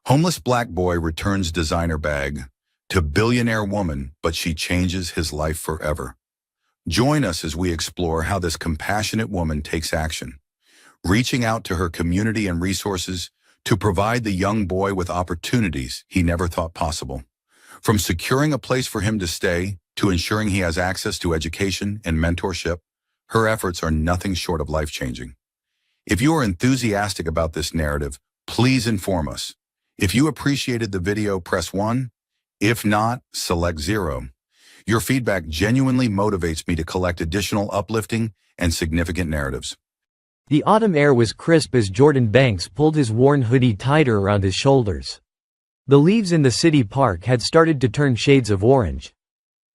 Homeless black boy returns designer bag to billionaire woman, but she changes his life forever. Join us as we explore how this compassionate woman takes action, reaching out to her community and resources to provide the young boy with opportunities he never thought possible. From securing a place for him to stay to ensuring he has access to education and mentorship, her efforts are nothing short of life-changing. If you are enthusiastic about this narrative, please inform us. If you appreciated the video, press 1. If not, select 0. Your feedback genuinely motivates me to collect additional uplifting and significant narratives. The autumn air was crisp as Jordan Banks pulled his worn hoodie tighter around his shoulders. The leaves in the city park had started to turn shades of orange,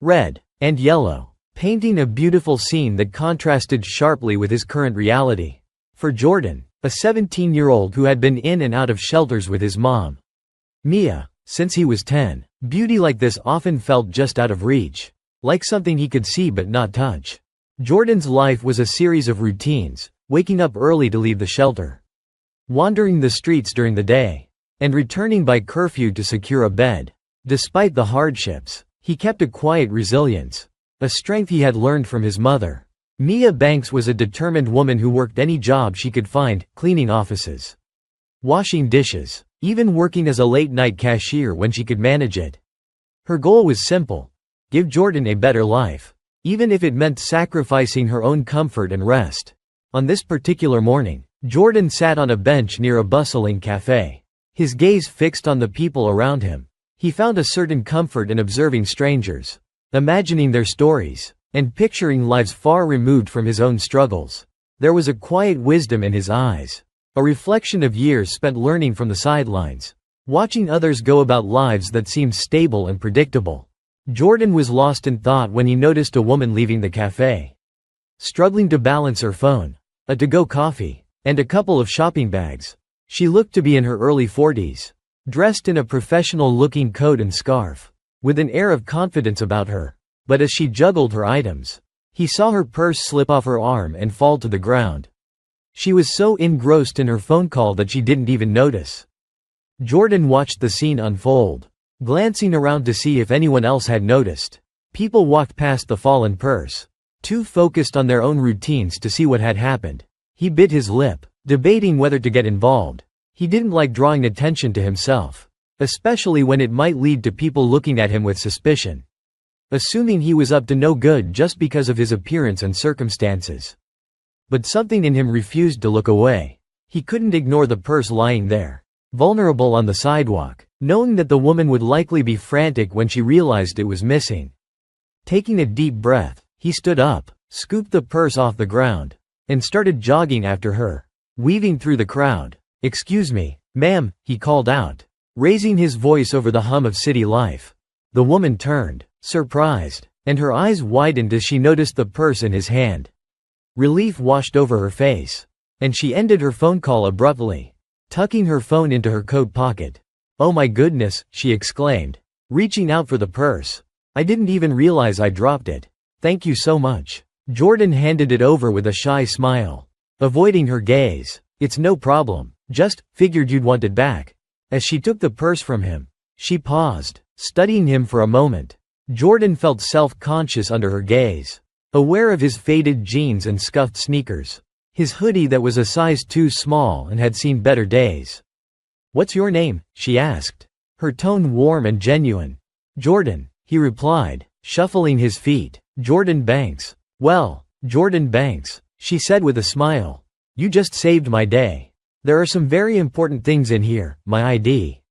red, and yellow, painting a beautiful scene that contrasted sharply with his current reality. For Jordan, a 17-year-old who had been in and out of shelters with his mom, Mia, since he was 10, beauty like this often felt just out of reach, like something he could see but not touch. Jordan's life was a series of routines, waking up early to leave the shelter, wandering the streets during the day, and returning by curfew to secure a bed. Despite the hardships, he kept a quiet resilience, a strength he had learned from his mother. Mia Banks was a determined woman who worked any job she could find, cleaning offices, washing dishes, even working as a late-night cashier when she could manage it. Her goal was simple: give Jordan a better life, even if it meant sacrificing her own comfort and rest. On this particular morning, Jordan sat on a bench near a bustling cafe. His gaze fixed on the people around him. He found a certain comfort in observing strangers, imagining their stories, and picturing lives far removed from his own struggles. There was a quiet wisdom in his eyes, a reflection of years spent learning from the sidelines, watching others go about lives that seemed stable and predictable. Jordan was lost in thought when he noticed a woman leaving the cafe, struggling to balance her phone, a to-go coffee, and a couple of shopping bags. She looked to be in her early 40s, dressed in a professional-looking coat and scarf, with an air of confidence about her. But as she juggled her items, he saw her purse slip off her arm and fall to the ground. She was so engrossed in her phone call that she didn't even notice. Jordan watched the scene unfold, glancing around to see if anyone else had noticed. People walked past the fallen purse, too focused on their own routines to see what had happened. He bit his lip, debating whether to get involved. He didn't like drawing attention to himself, especially when it might lead to people looking at him with suspicion, assuming he was up to no good just because of his appearance and circumstances. But something in him refused to look away. He couldn't ignore the purse lying there, vulnerable on the sidewalk, knowing that the woman would likely be frantic when she realized it was missing. Taking a deep breath, he stood up, scooped the purse off the ground, and started jogging after her, weaving through the crowd. "Excuse me, ma'am," he called out, raising his voice over the hum of city life. The woman turned, surprised, and her eyes widened as she noticed the purse in his hand. Relief washed over her face, and she ended her phone call abruptly, tucking her phone into her coat pocket. "Oh my goodness," she exclaimed, reaching out for the purse. "I didn't even realize I dropped it. Thank you so much." Jordan handed it over with a shy smile, avoiding her gaze. "It's no problem, just figured you'd want it back." As she took the purse from him, she paused, studying him for a moment. Jordan felt self-conscious under her gaze, aware of his faded jeans and scuffed sneakers, his hoodie that was a size too small and had seen better days. "What's your name?" she asked, her tone warm and genuine. "Jordan," he replied, shuffling his feet. "Jordan Banks." "Well, Jordan Banks," she said with a smile. "You just saved my day. There are some very important things in here: my ID,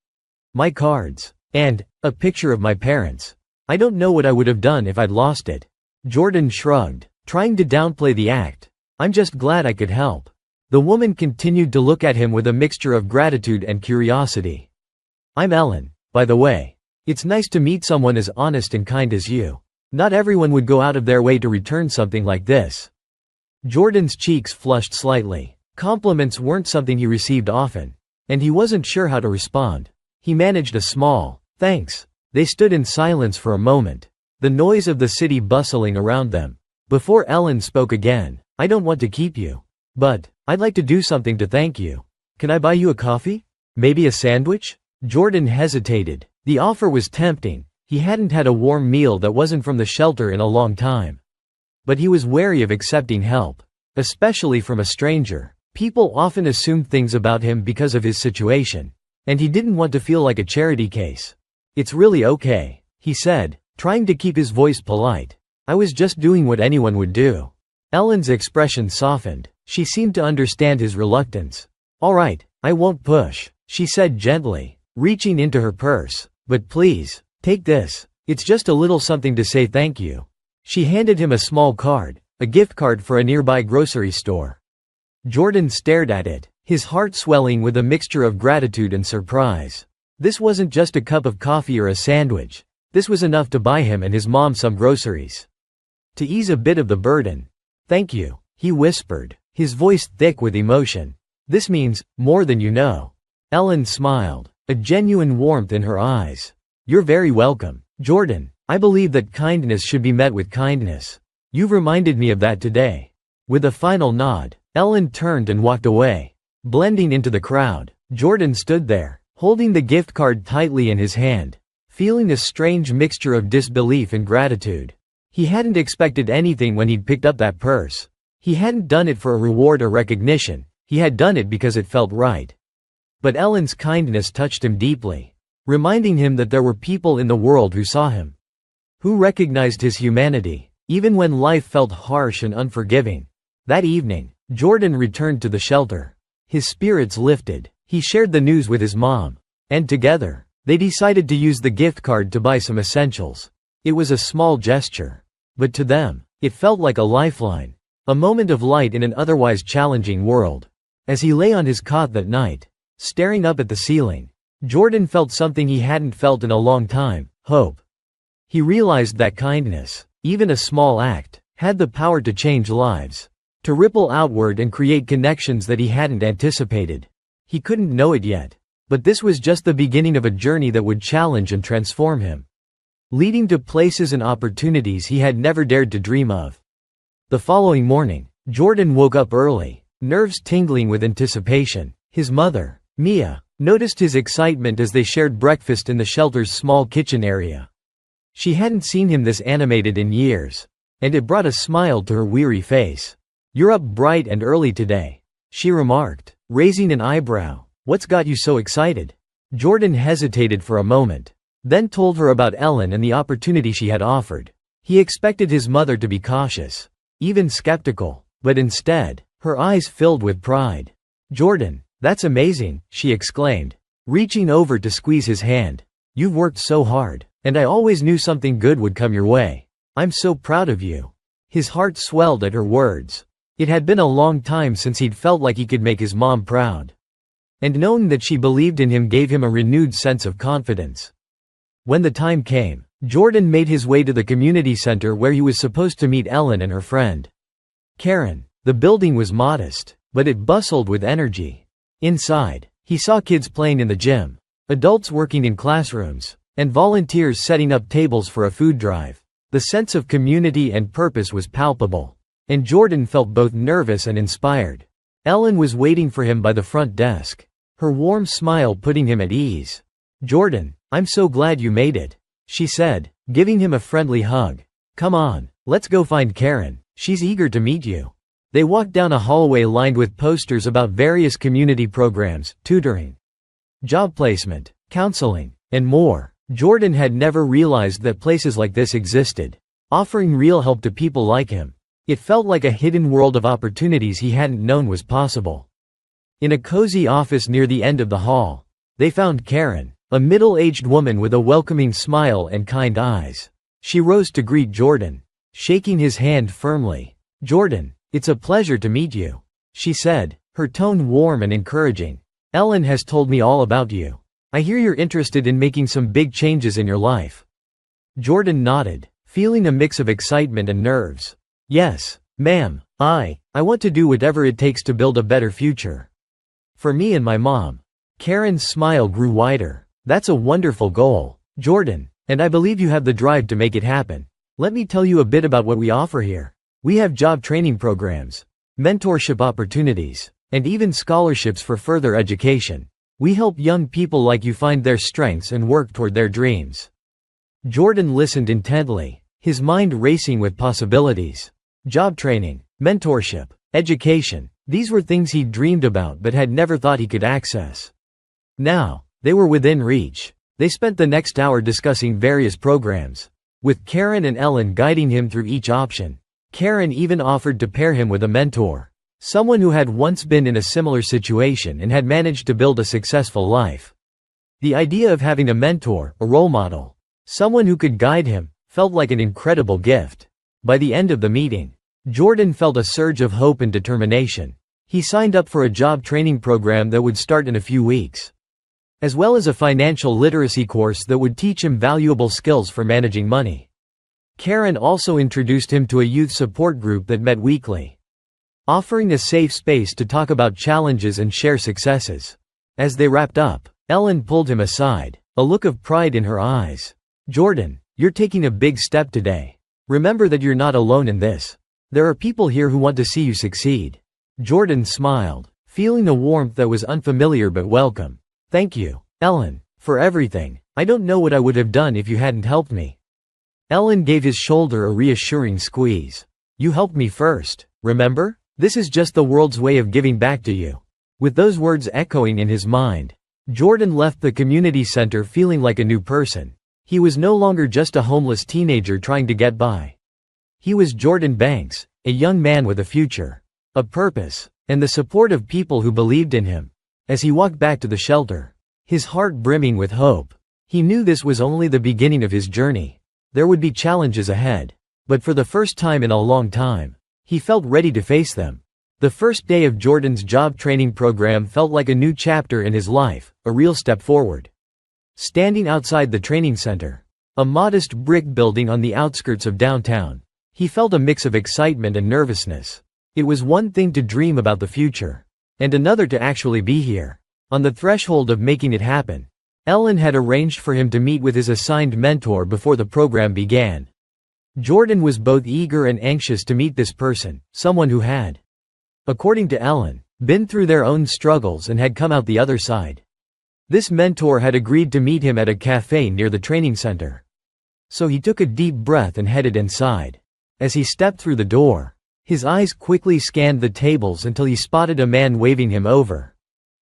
my cards, and a picture of my parents. I don't know what I would have done if I'd lost it." Jordan shrugged, trying to downplay the act. "I'm just glad I could help." The woman continued to look at him with a mixture of gratitude and curiosity. "I'm Ellen, by the way. It's nice to meet someone as honest and kind as you. Not everyone would go out of their way to return something like this." Jordan's cheeks flushed slightly. Compliments weren't something he received often, and he wasn't sure how to respond. He managed a small, "Thanks." They stood in silence for a moment, the noise of the city bustling around them, before Ellen spoke again. "I don't want to keep you, but I'd like to do something to thank you. Can I buy you a coffee? Maybe a sandwich?" Jordan hesitated. The offer was tempting. He hadn't had a warm meal that wasn't from the shelter in a long time. But he was wary of accepting help, especially from a stranger. People often assumed things about him because of his situation, and he didn't want to feel like a charity case. "It's really okay," he said, trying to keep his voice polite. "I was just doing what anyone would do." Ellen's expression softened. She seemed to understand his reluctance. "All right, I won't push," she said gently, reaching into her purse. "But please, take this. It's just a little something to say thank you." She handed him a small card, a gift card for a nearby grocery store. Jordan stared at it, his heart swelling with a mixture of gratitude and surprise. This wasn't just a cup of coffee or a sandwich. This was enough to buy him and his mom some groceries. To ease a bit of the burden. "Thank you," he whispered, his voice thick with emotion. "This means more than you know." Ellen smiled, a genuine warmth in her eyes. "You're very welcome, Jordan. I believe that kindness should be met with kindness. You've reminded me of that today." With a final nod, Ellen turned and walked away. Blending into the crowd, Jordan stood there, holding the gift card tightly in his hand, feeling a strange mixture of disbelief and gratitude. He hadn't expected anything when he'd picked up that purse. He hadn't done it for a reward or recognition, he had done it because it felt right. But Ellen's kindness touched him deeply, reminding him that there were people in the world who saw him, who recognized his humanity, even when life felt harsh and unforgiving. That evening, Jordan returned to the shelter. His spirits lifted. He shared the news with his mom, and together, they decided to use the gift card to buy some essentials. It was a small gesture, but to them, it felt like a lifeline, a moment of light in an otherwise challenging world. As he lay on his cot that night, staring up at the ceiling, Jordan felt something he hadn't felt in a long time: hope. He realized that kindness, even a small act, had the power to change lives, to ripple outward and create connections that he hadn't anticipated. He couldn't know it yet, but this was just the beginning of a journey that would challenge and transform him, leading to places and opportunities he had never dared to dream of. The following morning, Jordan woke up early, nerves tingling with anticipation. His mother, Mia, noticed his excitement as they shared breakfast in the shelter's small kitchen area. She hadn't seen him this animated in years, and it brought a smile to her weary face. "You're up bright and early today," she remarked, raising an eyebrow. "What's got you so excited?" Jordan hesitated for a moment, then told her about Ellen and the opportunity she had offered. He expected his mother to be cautious, even skeptical, but instead, her eyes filled with pride. "Jordan, that's amazing," she exclaimed, reaching over to squeeze his hand. "You've worked so hard, and I always knew something good would come your way. I'm so proud of you." His heart swelled at her words. It had been a long time since he'd felt like he could make his mom proud. And knowing that she believed in him gave him a renewed sense of confidence. When the time came, Jordan made his way to the community center where he was supposed to meet Ellen and her friend, Karen. The building was modest, but it bustled with energy. Inside, he saw kids playing in the gym, adults working in classrooms, and volunteers setting up tables for a food drive. The sense of community and purpose was palpable, and Jordan felt both nervous and inspired. Ellen was waiting for him by the front desk, her warm smile putting him at ease. "Jordan, I'm so glad you made it," she said, giving him a friendly hug. "Come on, let's go find Karen. She's eager to meet you." They walked down a hallway lined with posters about various community programs, tutoring, job placement, counseling, and more. Jordan had never realized that places like this existed, offering real help to people like him. It felt like a hidden world of opportunities he hadn't known was possible. In a cozy office near the end of the hall, they found Karen, a middle-aged woman with a welcoming smile and kind eyes. She rose to greet Jordan, shaking his hand firmly. "Jordan, it's a pleasure to meet you," she said, her tone warm and encouraging. "Ellen has told me all about you. I hear you're interested in making some big changes in your life." Jordan nodded, feeling a mix of excitement and nerves. "Yes, ma'am, I want to do whatever it takes to build a better future for me and my mom." Karen's smile grew wider. "That's a wonderful goal, Jordan, and I believe you have the drive to make it happen. Let me tell you a bit about what we offer here. We have job training programs, mentorship opportunities, and even scholarships for further education. We help young people like you find their strengths and work toward their dreams." Jordan listened intently, his mind racing with possibilities. Job training, mentorship, education, these were things he'd dreamed about but had never thought he could access. Now, they were within reach. They spent the next hour discussing various programs, with Karen and Ellen guiding him through each option. Karen even offered to pair him with a mentor, someone who had once been in a similar situation and had managed to build a successful life. The idea of having a mentor, a role model, someone who could guide him, felt like an incredible gift. By the end of the meeting, Jordan felt a surge of hope and determination. He signed up for a job training program that would start in a few weeks, as well as a financial literacy course that would teach him valuable skills for managing money. Karen also introduced him to a youth support group that met weekly, offering a safe space to talk about challenges and share successes. As they wrapped up, Ellen pulled him aside, a look of pride in her eyes. "Jordan, you're taking a big step today. Remember that you're not alone in this. There are people here who want to see you succeed." Jordan smiled, feeling a warmth that was unfamiliar but welcome. "Thank you, Ellen, for everything. I don't know what I would have done if you hadn't helped me." Ellen gave his shoulder a reassuring squeeze. "You helped me first, remember? This is just the world's way of giving back to you." With those words echoing in his mind, Jordan left the community center feeling like a new person. He was no longer just a homeless teenager trying to get by. He was Jordan Banks, a young man with a future, a purpose, and the support of people who believed in him. As he walked back to the shelter, his heart brimming with hope, he knew this was only the beginning of his journey. There would be challenges ahead, but for the first time in a long time, he felt ready to face them. The first day of Jordan's job training program felt like a new chapter in his life, a real step forward. Standing outside the training center, a modest brick building on the outskirts of downtown, he felt a mix of excitement and nervousness. It was one thing to dream about the future, and another to actually be here, on the threshold of making it happen. Ellen had arranged for him to meet with his assigned mentor before the program began. Jordan was both eager and anxious to meet this person, someone who had, according to Ellen, been through their own struggles and had come out the other side. This mentor had agreed to meet him at a cafe near the training center. So he took a deep breath and headed inside. As he stepped through the door, his eyes quickly scanned the tables until he spotted a man waving him over.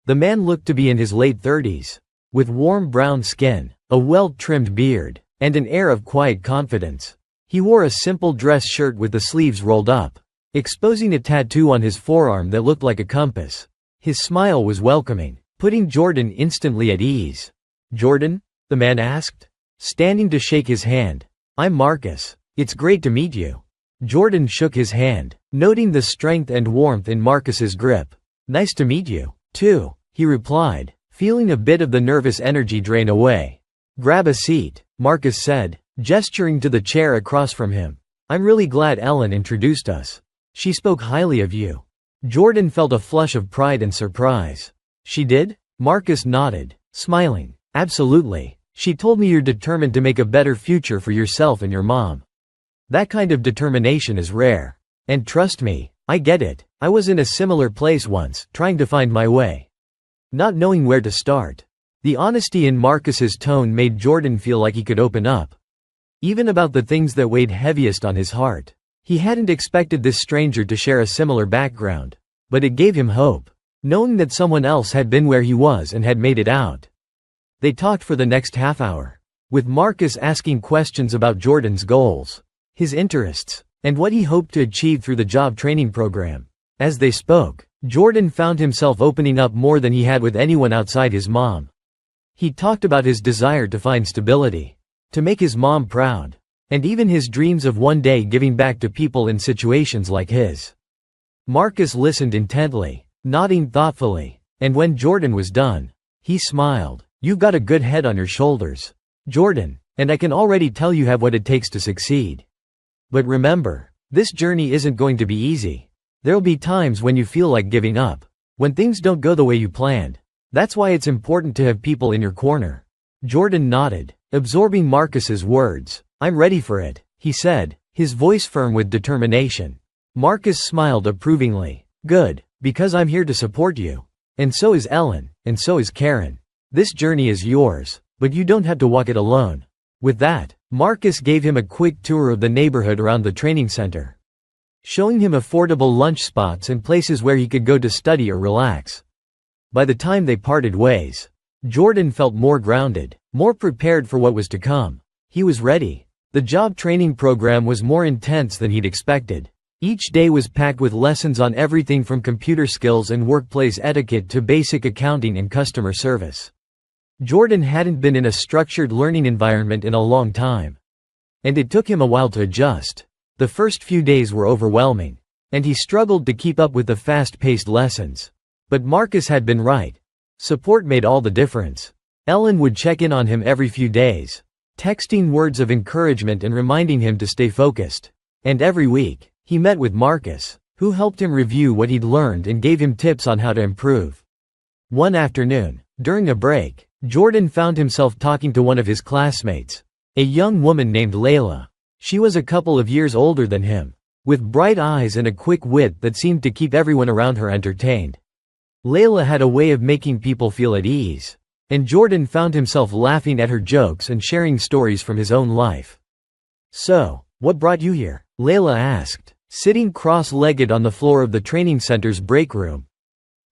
The man looked to be in his late 30s, with warm brown skin, a well-trimmed beard, and an air of quiet confidence. He wore a simple dress shirt with the sleeves rolled up, exposing a tattoo on his forearm that looked like a compass. His smile was welcoming, putting Jordan instantly at ease. "Jordan?" the man asked, standing to shake his hand. "I'm Marcus. It's great to meet you." Jordan shook his hand, noting the strength and warmth in Marcus's grip. "Nice to meet you, too," he replied, feeling a bit of the nervous energy drain away. "Grab a seat," Marcus said, gesturing to the chair across from him. "I'm really glad Ellen introduced us. She spoke highly of you." Jordan felt a flush of pride and surprise. "She did?" Marcus nodded, smiling. "Absolutely. She told me you're determined to make a better future for yourself and your mom. That kind of determination is rare. And trust me, I get it. I was in a similar place once, trying to find my way, not knowing where to start." The honesty in Marcus's tone made Jordan feel like he could open up, even about the things that weighed heaviest on his heart. He hadn't expected this stranger to share a similar background, but it gave him hope, knowing that someone else had been where he was and had made it out. They talked for the next half hour, with Marcus asking questions about Jordan's goals, his interests, and what he hoped to achieve through the job training program. As they spoke, Jordan found himself opening up more than he had with anyone outside his mom. He talked about his desire to find stability, to make his mom proud, and even his dreams of one day giving back to people in situations like his. Marcus listened intently, nodding thoughtfully, and when Jordan was done, he smiled. "You've got a good head on your shoulders, Jordan, and I can already tell you have what it takes to succeed. But remember, this journey isn't going to be easy. There'll be times when you feel like giving up, when things don't go the way you planned. That's why it's important to have people in your corner." Jordan nodded, absorbing Marcus's words. "I'm ready for it," he said, his voice firm with determination. Marcus smiled approvingly. "Good, because I'm here to support you. And so is Ellen. and so is Karen. This journey is yours, but you don't have to walk it alone." With that, Marcus gave him a quick tour of the neighborhood around the training center, showing him affordable lunch spots and places where he could go to study or relax. By the time they parted ways, Jordan felt more grounded, more prepared for what was to come. He was ready. The job training program was more intense than he'd expected. Each day was packed with lessons on everything from computer skills and workplace etiquette to basic accounting and customer service. Jordan hadn't been in a structured learning environment in a long time, and it took him a while to adjust. The first few days were overwhelming, and he struggled to keep up with the fast-paced lessons. But Marcus had been right. Support made all the difference. Ellen would check in on him every few days, texting words of encouragement and reminding him to stay focused. And every week, he met with Marcus, who helped him review what he'd learned and gave him tips on how to improve. One afternoon, during a break, Jordan found himself talking to one of his classmates, a young woman named Layla. She was a couple of years older than him, with bright eyes and a quick wit that seemed to keep everyone around her entertained. Layla had a way of making people feel at ease, and Jordan found himself laughing at her jokes and sharing stories from his own life. "So, what brought you here?" Layla asked, sitting cross-legged on the floor of the training center's break room.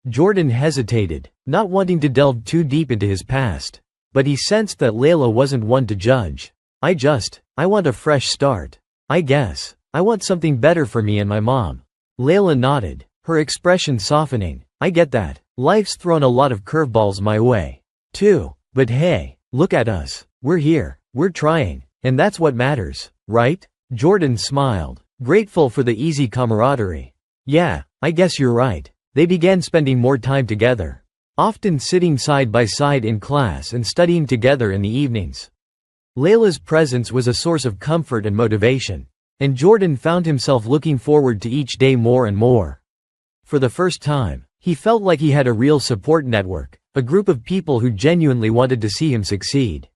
Jordan hesitated, not wanting to delve too deep into his past, but he sensed that Layla wasn't one to judge. I want a fresh start. I guess. I want something better for me and my mom." Layla nodded, her expression softening. "I get that. Life's thrown a lot of curveballs my way, too. But hey, look at us. We're here. We're trying. And that's what matters, right?" Jordan smiled, grateful for the easy camaraderie. "Yeah, I guess you're right." They began spending more time together, often sitting side by side in class and studying together in the evenings. Layla's presence was a source of comfort and motivation, and Jordan found himself looking forward to each day more and more. For the first time, he felt like he had a real support network, a group of people who genuinely wanted to see him succeed.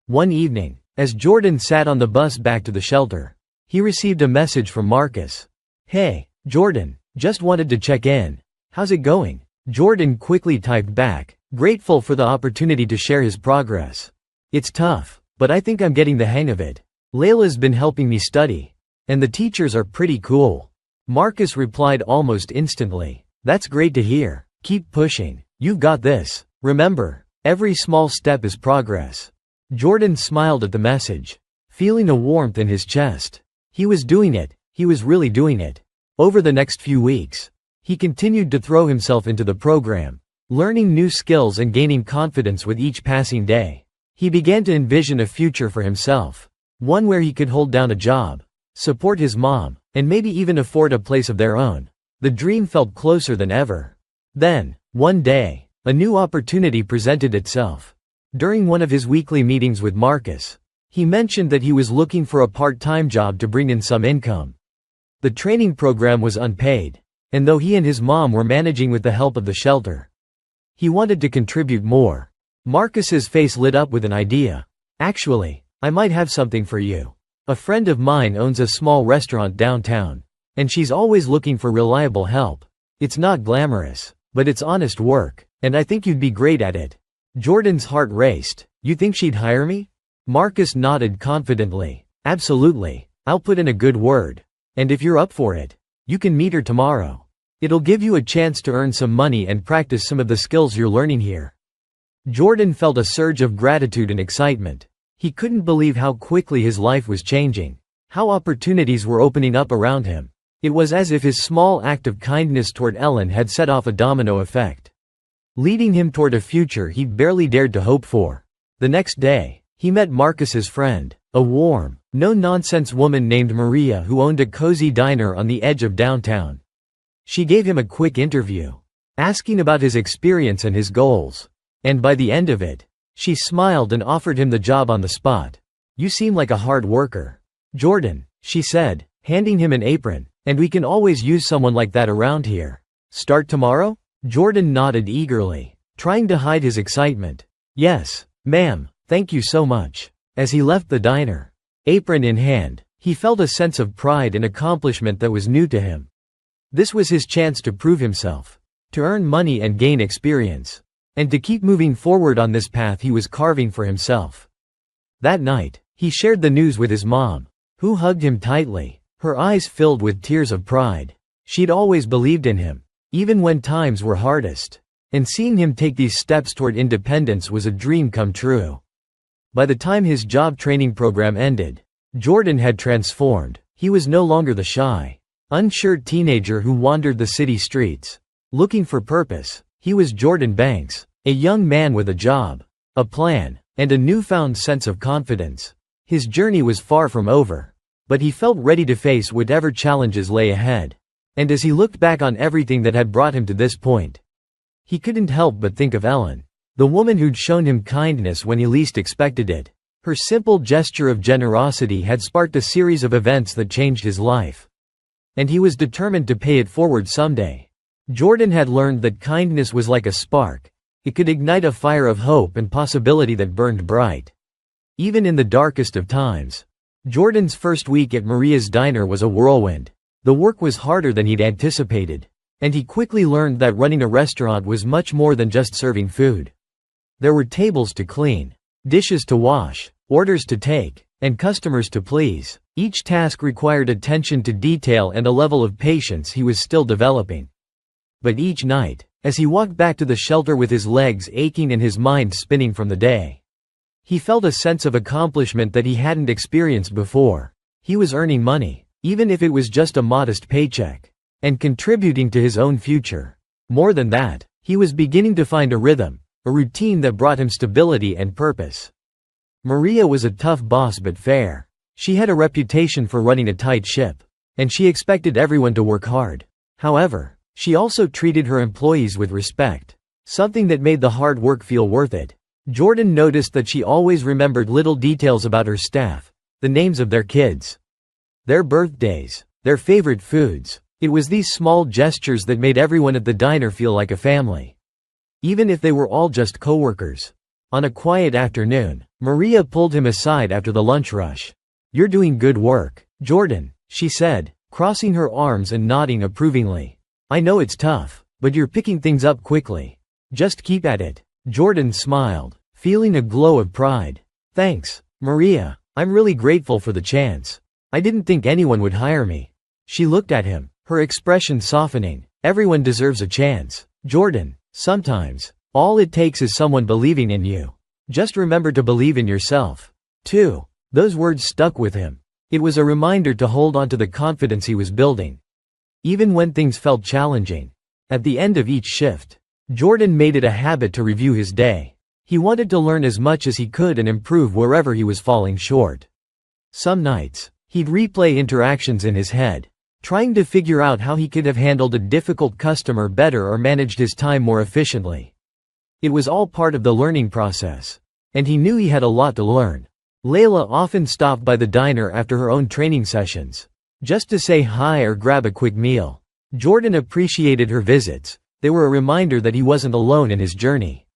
One evening, as Jordan sat on the bus back to the shelter, he received a message from Marcus. "Hey, Jordan, just wanted to check in. How's it going?" Jordan quickly typed back, grateful for the opportunity to share his progress. "It's tough, but I think I'm getting the hang of it. Layla's been helping me study, and the teachers are pretty cool." Marcus replied almost instantly, "That's great to hear. Keep pushing. You've got this. Remember, every small step is progress." Jordan smiled at the message, feeling a warmth in his chest. He was doing it. He was really doing it. Over the next few weeks, he continued to throw himself into the program, learning new skills and gaining confidence with each passing day. He began to envision a future for himself, one where he could hold down a job, support his mom, and maybe even afford a place of their own. The dream felt closer than ever. Then, one day, a new opportunity presented itself. During one of his weekly meetings with Marcus, he mentioned that he was looking for a part-time job to bring in some income. The training program was unpaid, and though he and his mom were managing with the help of the shelter, he wanted to contribute more. Marcus's face lit up with an idea. "Actually, I might have something for you. A friend of mine owns a small restaurant downtown, and she's always looking for reliable help. It's not glamorous, but it's honest work, and I think you'd be great at it." Jordan's heart raced. "You think she'd hire me?" Marcus nodded confidently. "Absolutely. I'll put in a good word. And if you're up for it, you can meet her tomorrow. It'll give you a chance to earn some money and practice some of the skills you're learning here." Jordan felt a surge of gratitude and excitement. He couldn't believe how quickly his life was changing, how opportunities were opening up around him. It was as if his small act of kindness toward Ellen had set off a domino effect, leading him toward a future he'd barely dared to hope for. The next day, he met Marcus's friend, a warm, no-nonsense woman named Maria who owned a cozy diner on the edge of downtown. She gave him a quick interview, asking about his experience and his goals. And by the end of it, she smiled and offered him the job on the spot. "You seem like a hard worker, Jordan," she said, handing him an apron, "and we can always use someone like that around here. Start tomorrow?" Jordan nodded eagerly, trying to hide his excitement. "Yes, ma'am, thank you so much." As he left the diner, apron in hand, he felt a sense of pride and accomplishment that was new to him. This was his chance to prove himself, to earn money and gain experience. and to keep moving forward on this path he was carving for himself. That night, he shared the news with his mom, who hugged him tightly, her eyes filled with tears of pride. She'd always believed in him, even when times were hardest, and seeing him take these steps toward independence was a dream come true. By the time his job training program ended, Jordan had transformed. He was no longer the shy, unsure teenager who wandered the city streets, looking for purpose. He was Jordan Banks, a young man with a job, a plan, and a newfound sense of confidence. His journey was far from over, but he felt ready to face whatever challenges lay ahead. And as he looked back on everything that had brought him to this point, he couldn't help but think of Ellen, the woman who'd shown him kindness when he least expected it. Her simple gesture of generosity had sparked a series of events that changed his life. And he was determined to pay it forward someday. Jordan had learned that kindness was like a spark. It could ignite a fire of hope and possibility that burned bright, even in the darkest of times. Jordan's first week at Maria's diner was a whirlwind. The work was harder than he'd anticipated, and he quickly learned that running a restaurant was much more than just serving food. There were tables to clean, dishes to wash, orders to take, and customers to please. Each task required attention to detail and a level of patience he was still developing. But each night, as he walked back to the shelter with his legs aching and his mind spinning from the day, he felt a sense of accomplishment that he hadn't experienced before. He was earning money, even if it was just a modest paycheck, and contributing to his own future. More than that, he was beginning to find a rhythm, a routine that brought him stability and purpose. Maria was a tough boss but fair. She had a reputation for running a tight ship, and she expected everyone to work hard. However, she also treated her employees with respect, something that made the hard work feel worth it. Jordan noticed that she always remembered little details about her staff, the names of their kids, their birthdays, their favorite foods. It was these small gestures that made everyone at the diner feel like a family, even if they were all just coworkers. On a quiet afternoon, Maria pulled him aside after the lunch rush. "You're doing good work, Jordan," she said, crossing her arms and nodding approvingly. "I know it's tough, but you're picking things up quickly. Just keep at it." Jordan smiled, feeling a glow of pride. "Thanks, Maria. I'm really grateful for the chance. I didn't think anyone would hire me." She looked at him, her expression softening. "Everyone deserves a chance, Jordan. Sometimes, all it takes is someone believing in you. Just remember to believe in yourself, too." Those words stuck with him. It was a reminder to hold on to the confidence he was building, even when things felt challenging. At the end of each shift, Jordan made it a habit to review his day. He wanted to learn as much as he could and improve wherever he was falling short. Some nights, he'd replay interactions in his head, trying to figure out how he could have handled a difficult customer better or managed his time more efficiently. It was all part of the learning process, and he knew he had a lot to learn. Layla often stopped by the diner after her own training sessions, just to say hi or grab a quick meal. Jordan appreciated her visits. They were a reminder that he wasn't alone in his journey.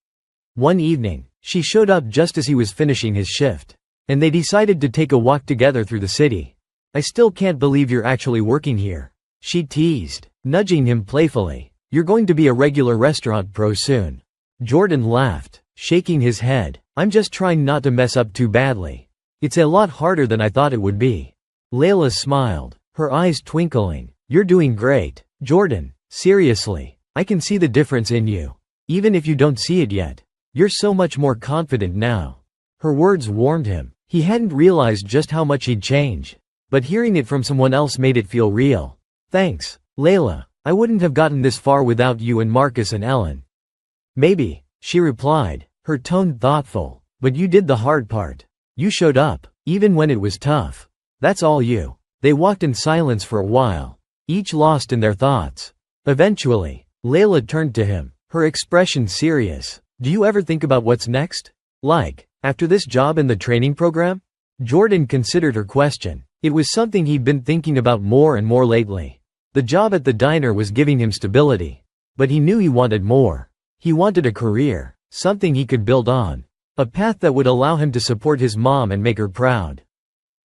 One evening, she showed up just as he was finishing his shift, and they decided to take a walk together through the city. "I still can't believe you're actually working here," she teased, nudging him playfully. "You're going to be a regular restaurant pro soon." Jordan laughed, shaking his head. "I'm just trying not to mess up too badly. It's a lot harder than I thought it would be." Layla smiled, her eyes twinkling. "You're doing great, Jordan. Seriously, I can see the difference in you. Even if you don't see it yet, you're so much more confident now." Her words warmed him. He hadn't realized just how much he'd changed, but hearing it from someone else made it feel real. "Thanks, Layla. I wouldn't have gotten this far without you and Marcus and Ellen." "Maybe," she replied, her tone thoughtful, "but you did the hard part. You showed up, even when it was tough. That's all you." They walked in silence for a while, each lost in their thoughts. Eventually, Layla turned to him, her expression serious. "Do you ever think about what's next? Like, after this job in the training program?" Jordan considered her question. It was something he'd been thinking about more and more lately. The job at the diner was giving him stability, but he knew he wanted more. He wanted a career, something he could build on, a path that would allow him to support his mom and make her proud.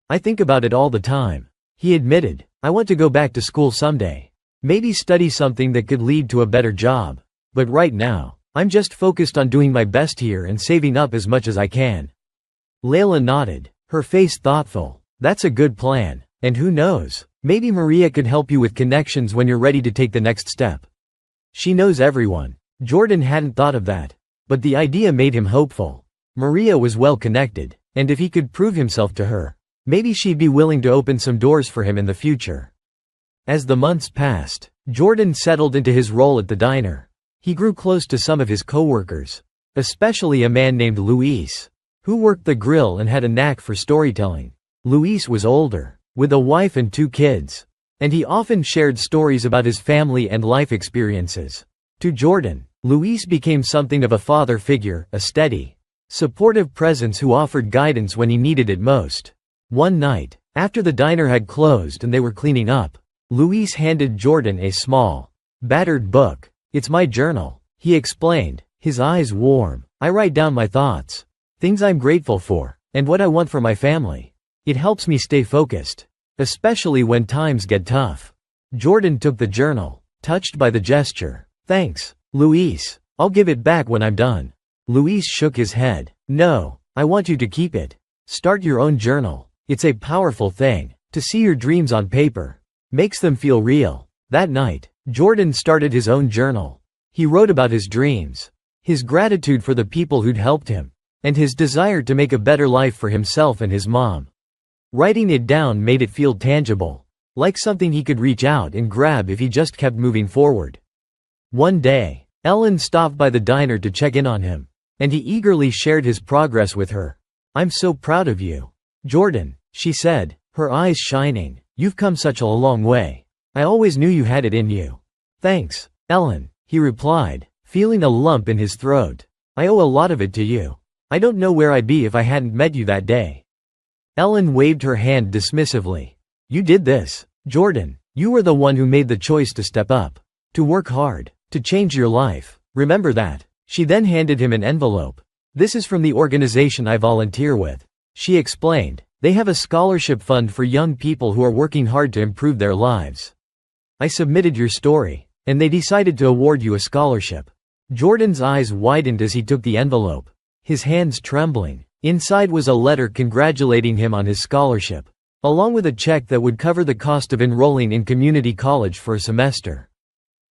"I think about it all the time," he admitted. "I want to go back to school someday. Maybe study something that could lead to a better job. But right now, I'm just focused on doing my best here and saving up as much as I can." Layla nodded, her face thoughtful. "That's a good plan. And who knows, maybe Maria could help you with connections when you're ready to take the next step. She knows everyone." Jordan hadn't thought of that. But the idea made him hopeful. Maria was well connected, and if he could prove himself to her, maybe she'd be willing to open some doors for him in the future. As the months passed, Jordan settled into his role at the diner. He grew close to some of his coworkers, especially a man named Luis, who worked the grill and had a knack for storytelling. Luis was older, with a wife and 2 kids, and he often shared stories about his family and life experiences. To Jordan, Luis became something of a father figure, a steady, supportive presence who offered guidance when he needed it most. One night, after the diner had closed and they were cleaning up, Luis handed Jordan a small, battered book. "It's my journal," he explained, his eyes warm. "I write down my thoughts, things I'm grateful for, and what I want for my family. It helps me stay focused, especially when times get tough." Jordan took the journal, touched by the gesture. "Thanks, Luis. I'll give it back when I'm done." Luis shook his head. "No, I want you to keep it. Start your own journal. It's a powerful thing. To see your dreams on paper makes them feel real." That night, Jordan started his own journal. He wrote about his dreams, his gratitude for the people who'd helped him, and his desire to make a better life for himself and his mom. Writing it down made it feel tangible, like something he could reach out and grab if he just kept moving forward. One day, Ellen stopped by the diner to check in on him, and he eagerly shared his progress with her. "I'm so proud of you, Jordan," she said, her eyes shining. "You've come such a long way. I always knew you had it in you." "Thanks, Ellen," he replied, feeling a lump in his throat. "I owe a lot of it to you. I don't know where I'd be if I hadn't met you that day." Ellen waved her hand dismissively. "You did this, Jordan. You were the one who made the choice to step up, to work hard, to change your life. Remember that." She then handed him an envelope. "This is from the organization I volunteer with," she explained. "They have a scholarship fund for young people who are working hard to improve their lives. I submitted your story, and they decided to award you a scholarship." Jordan's eyes widened as he took the envelope, his hands trembling. Inside was a letter congratulating him on his scholarship, along with a check that would cover the cost of enrolling in community college for a semester.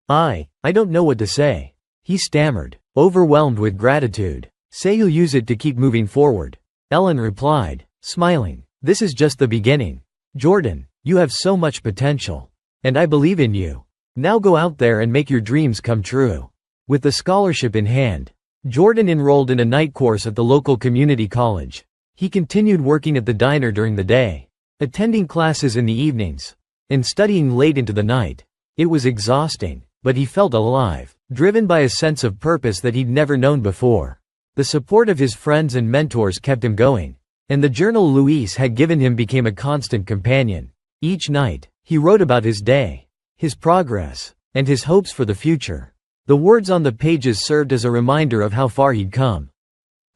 I don't know what to say," he stammered, overwhelmed with gratitude. "Say you'll use it to keep moving forward," Ellen replied, smiling. "This is just the beginning. Jordan, you have so much potential. And I believe in you. Now go out there and make your dreams come true." With the scholarship in hand, Jordan enrolled in a night course at the local community college. He continued working at the diner during the day, attending classes in the evenings, and studying late into the night. It was exhausting, but he felt alive, driven by a sense of purpose that he'd never known before. The support of his friends and mentors kept him going, and the journal Luis had given him became a constant companion. Each night, he wrote about his day, his progress, and his hopes for the future. The words on the pages served as a reminder of how far he'd come,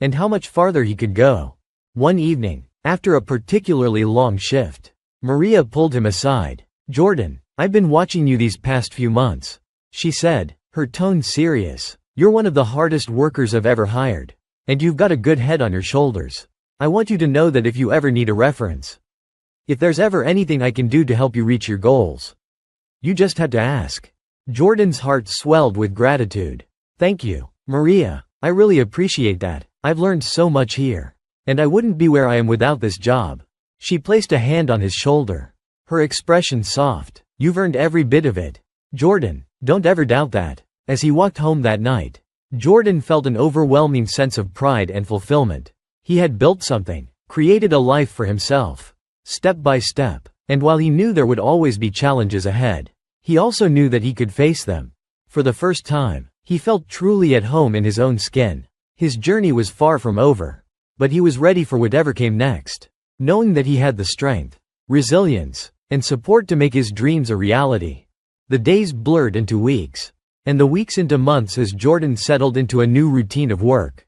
and how much farther he could go. One evening, after a particularly long shift, Maria pulled him aside. "Jordan, I've been watching you these past few months," she said, her tone serious. "You're one of the hardest workers I've ever hired, and you've got a good head on your shoulders. I want you to know that if you ever need a reference, if there's ever anything I can do to help you reach your goals, you just had to ask." Jordan's heart swelled with gratitude. "Thank you, Maria. I really appreciate that. I've learned so much here, and I wouldn't be where I am without this job." She placed a hand on his shoulder, her expression soft. "You've earned every bit of it, Jordan. Don't ever doubt that." As he walked home that night, Jordan felt an overwhelming sense of pride and fulfillment. He had built something, created a life for himself, step by step, and while he knew there would always be challenges ahead, he also knew that he could face them. For the first time, he felt truly at home in his own skin. His journey was far from over, but he was ready for whatever came next, knowing that he had the strength, resilience, and support to make his dreams a reality. The days blurred into weeks, and the weeks into months as Jordan settled into a new routine of work,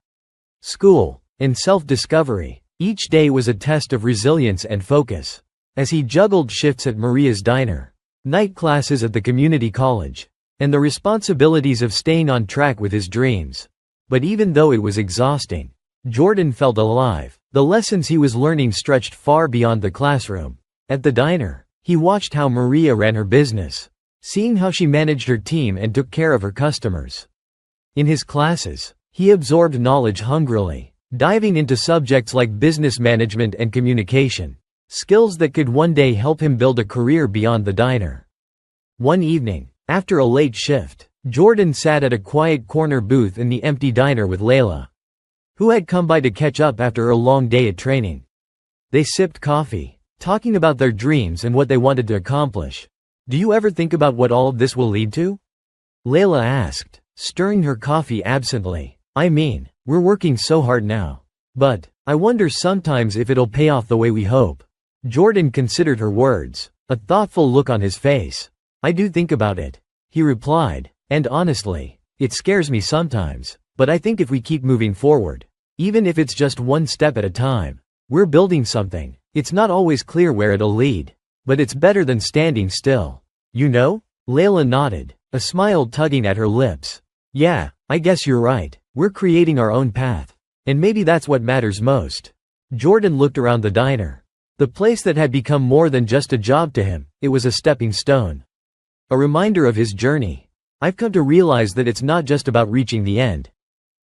school, and self-discovery. Each day was a test of resilience and focus. As he juggled shifts at Maria's diner, night classes at the community college, and the responsibilities of staying on track with his dreams. But even though it was exhausting, Jordan felt alive. The lessons he was learning stretched far beyond the classroom. At the diner, he watched how Maria ran her business, seeing how she managed her team and took care of her customers. In his classes, he absorbed knowledge hungrily, diving into subjects like business management and communication, skills that could one day help him build a career beyond the diner. One evening, after a late shift, Jordan sat at a quiet corner booth in the empty diner with Layla, who had come by to catch up after a long day at training. They sipped coffee, talking about their dreams and what they wanted to accomplish. "Do you ever think about what all of this will lead to?" Layla asked, stirring her coffee absently. "I mean, we're working so hard now. But I wonder sometimes if it'll pay off the way we hope." Jordan considered her words, a thoughtful look on his face. "I do think about it," he replied, "and honestly, it scares me sometimes. But I think if we keep moving forward, even if it's just one step at a time, we're building something. It's not always clear where it'll lead, but it's better than standing still. You know?" Layla nodded, a smile tugging at her lips. "Yeah, I guess you're right. We're creating our own path. And maybe that's what matters most." Jordan looked around the diner. The place that had become more than just a job to him, it was a stepping stone. A reminder of his journey. "I've come to realize that it's not just about reaching the end.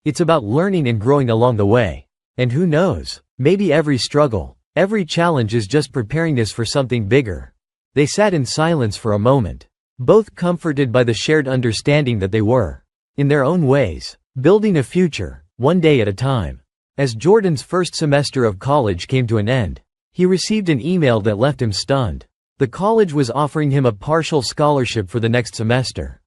It's about learning and growing along the way. And who knows, maybe every struggle, every challenge is just preparing us for something bigger." They sat in silence for a moment, both comforted by the shared understanding that they were, in their own ways, building a future, one day at a time. As Jordan's first semester of college came to an end, he received an email that left him stunned. The college was offering him a partial scholarship for the next semester.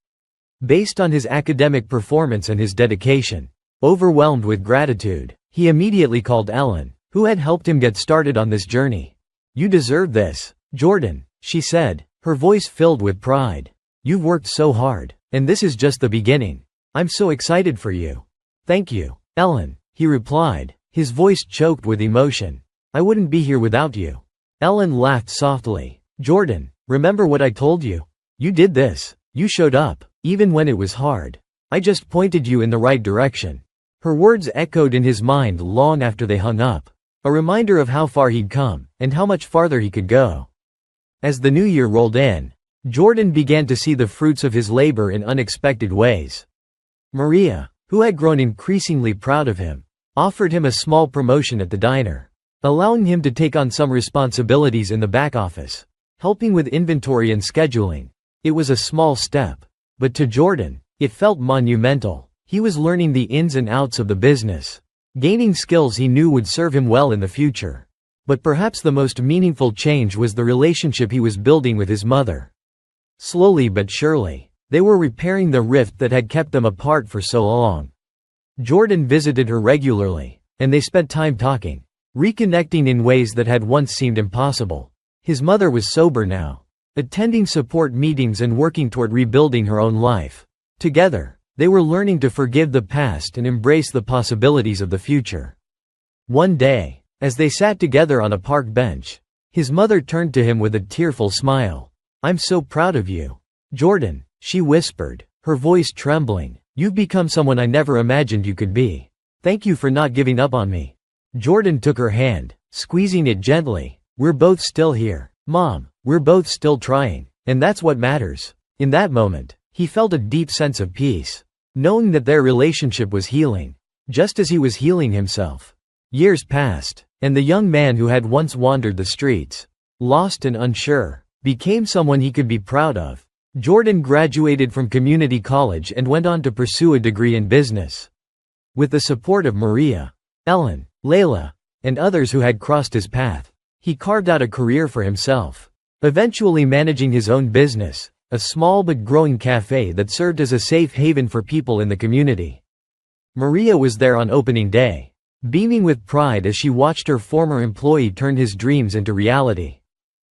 Based on his academic performance and his dedication, overwhelmed with gratitude, he immediately called Ellen, who had helped him get started on this journey. "You deserve this, Jordan," she said, her voice filled with pride. "You've worked so hard, and this is just the beginning. I'm so excited for you." "Thank you, Ellen," he replied, his voice choked with emotion. "I wouldn't be here without you." Ellen laughed softly. "Jordan, remember what I told you? You did this. You showed up, even when it was hard. I just pointed you in the right direction." Her words echoed in his mind long after they hung up, a reminder of how far he'd come, and how much farther he could go. As the new year rolled in, Jordan began to see the fruits of his labor in unexpected ways. Maria, who had grown increasingly proud of him, offered him a small promotion at the diner, allowing him to take on some responsibilities in the back office, helping with inventory and scheduling. It was a small step, but to Jordan, it felt monumental. He was learning the ins and outs of the business, gaining skills he knew would serve him well in the future. But perhaps the most meaningful change was the relationship he was building with his mother. Slowly but surely, they were repairing the rift that had kept them apart for so long. Jordan visited her regularly, and they spent time talking, reconnecting in ways that had once seemed impossible. His mother was sober now, attending support meetings and working toward rebuilding her own life. Together, they were learning to forgive the past and embrace the possibilities of the future. One day, as they sat together on a park bench, his mother turned to him with a tearful smile. "I'm so proud of you, Jordan," she whispered, her voice trembling. "You've become someone I never imagined you could be. Thank you for not giving up on me." Jordan took her hand, squeezing it gently. "We're both still here, Mom. We're both still trying, and that's what matters." In that moment, he felt a deep sense of peace, knowing that their relationship was healing, just as he was healing himself. Years passed, and the young man who had once wandered the streets, lost and unsure, became someone he could be proud of. Jordan graduated from community college and went on to pursue a degree in business. With the support of Maria, Ellen, Layla, and others who had crossed his path, he carved out a career for himself, eventually managing his own business, a small but growing cafe that served as a safe haven for people in the community. Maria was there on opening day, beaming with pride as she watched her former employee turn his dreams into reality.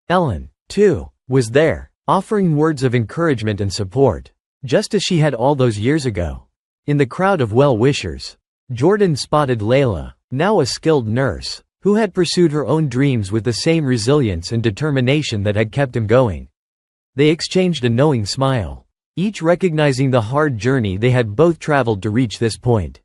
Ellen, too, was there, offering words of encouragement and support, just as she had all those years ago. In the crowd of well-wishers, Jordan spotted Layla, now a skilled nurse, who had pursued her own dreams with the same resilience and determination that had kept him going. They exchanged a knowing smile. each recognizing the hard journey they had both traveled to reach this point.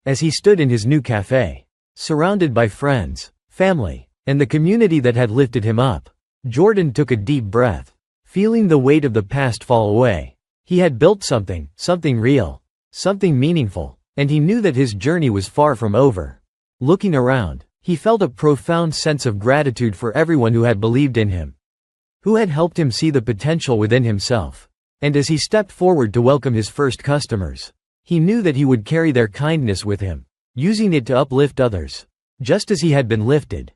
As he stood in his new cafe, surrounded by friends, family, and the community that had lifted him up, Jordan took a deep breath, feeling the weight of the past fall away. He had built something real, something meaningful, and he knew that his journey was far from over. Looking around, he felt a profound sense of gratitude for everyone who had believed in him, who had helped him see the potential within himself. And as he stepped forward to welcome his first customers, he knew that he would carry their kindness with him, using it to uplift others, just as he had been lifted.